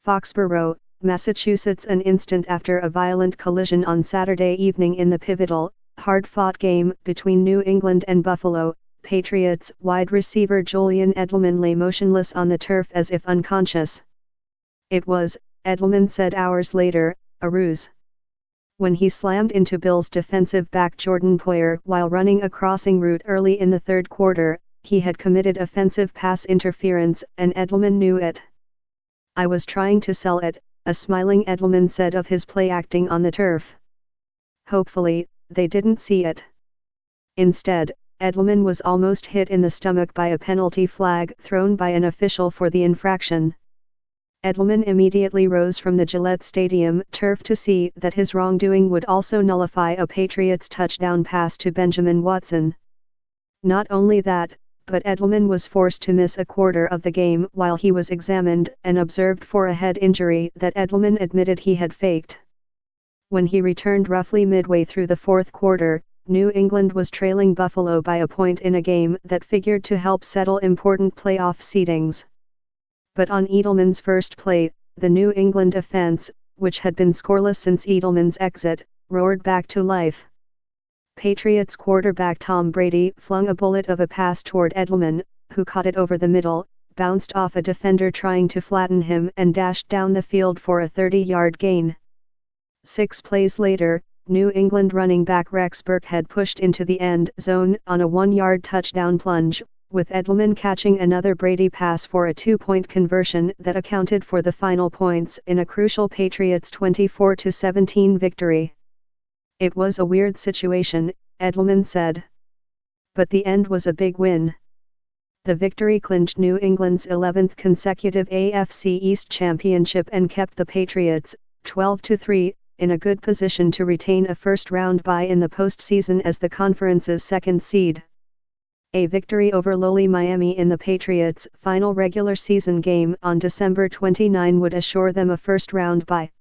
Foxborough, Massachusetts. An instant after a violent collision on Saturday evening in the pivotal, hard-fought game between New England and Buffalo, Patriots wide receiver Julian Edelman lay motionless on the turf as if unconscious. It was, Edelman said hours later, a ruse. When he slammed into Bills defensive back Jordan Poyer while running a crossing route early in the third quarter, he had committed offensive pass interference, and Edelman knew it. "I was trying to sell it," a smiling Edelman said of his play acting on the turf. "Hopefully, they didn't see it." Instead, Edelman was almost hit in the stomach by a penalty flag thrown by an official for the infraction. Edelman immediately rose from the Gillette Stadium turf to see that his wrongdoing would also nullify a Patriots touchdown pass to Benjamin Watson. Not only that, but Edelman was forced to miss a quarter of the game while he was examined and observed for a head injury that Edelman admitted he had faked. When he returned roughly midway through the fourth quarter, New England was trailing Buffalo by a point in a game that figured to help settle important playoff seedings. But on Edelman's first play, the New England offense, which had been scoreless since Edelman's exit, roared back to life. Patriots quarterback Tom Brady flung a bullet of a pass toward Edelman, who caught it over the middle, bounced off a defender trying to flatten him and dashed down the field for a 30-yard gain. 6 plays later, New England running back Rex Burkhead pushed into the end zone on a 1-yard touchdown plunge, with Edelman catching another Brady pass for a 2-point conversion that accounted for the final points in a crucial Patriots 24-17 victory. "It was a weird situation," Edelman said. "But the end was a big win." The victory clinched New England's 11th consecutive AFC East championship and kept the Patriots, 12-3, in a good position to retain a first-round bye in the postseason as the conference's second seed. A victory over lowly Miami in the Patriots' final regular season game on December 29 would assure them a first-round bye.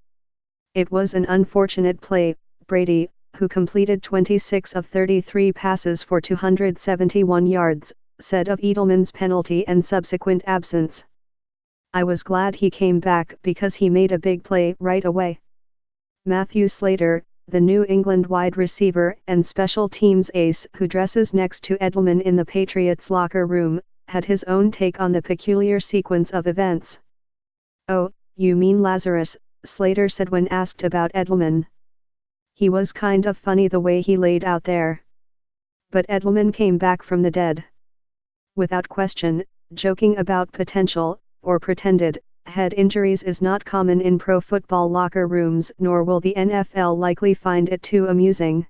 "It was an unfortunate play," Brady, who completed 26 of 33 passes for 271 yards, said of Edelman's penalty and subsequent absence. "I was glad he came back because he made a big play right away." Matthew Slater, the New England wide receiver and special teams ace who dresses next to Edelman in the Patriots locker room, had his own take on the peculiar sequence of events. "Oh, you mean Lazarus," Slater said when asked about Edelman. "He was kind of funny the way he laid out there. But Edelman came back from the dead." Without question, joking about potential, or pretended, head injuries is not common in pro football locker rooms, nor will the NFL likely find it too amusing.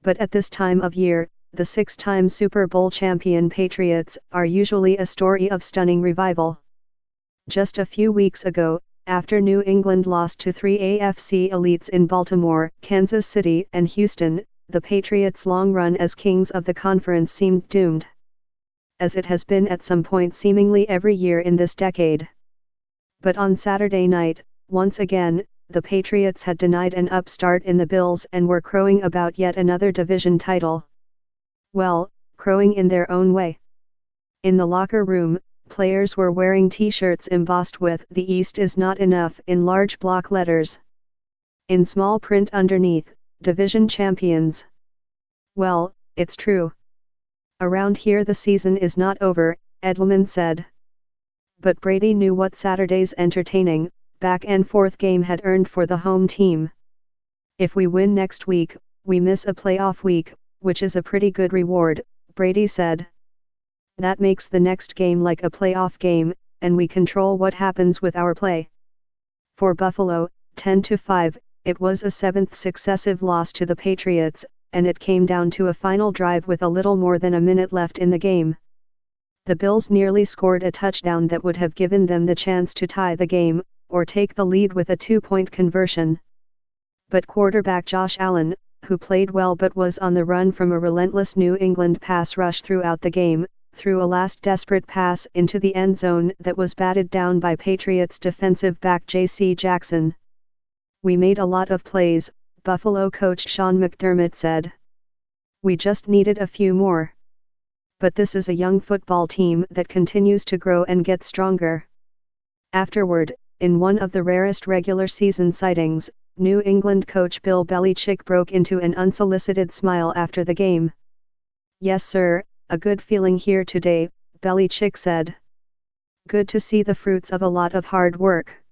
But at this time of year, the 6-time Super Bowl champion Patriots are usually a story of stunning revival. Just a few weeks ago, after New England lost to 3 AFC elites in Baltimore, Kansas City and Houston, the Patriots' long run as kings of the conference seemed doomed. As it has been at some point seemingly every year in this decade. But on Saturday night, once again, the Patriots had denied an upstart in the Bills and were crowing about yet another division title. Well, crowing in their own way. In the locker room, players were wearing t-shirts embossed with "The East is not enough" in large block letters. In small print underneath, "Division Champions." "Well, it's true. Around here the season is not over," Edelman said. But Brady knew what Saturday's entertaining, back-and-forth game had earned for the home team. "If we win next week, we miss a playoff week, which is a pretty good reward," Brady said. "That makes the next game like a playoff game, and we control what happens with our play." For Buffalo, 10-5, it was a 7th successive loss to the Patriots, and it came down to a final drive with a little more than a minute left in the game. The Bills nearly scored a touchdown that would have given them the chance to tie the game, or take the lead with a 2-point conversion. But quarterback Josh Allen, who played well but was on the run from a relentless New England pass rush throughout the game, threw a last desperate pass into the end zone that was batted down by Patriots defensive back J.C. Jackson. "We made a lot of plays," Buffalo coach Sean McDermott said. "We just needed a few more. But this is a young football team that continues to grow and get stronger." Afterward, in one of the rarest regular season sightings, New England coach Bill Belichick broke into an unsolicited smile after the game. "Yes sir, a good feeling here today," Belichick said. "Good to see the fruits of a lot of hard work."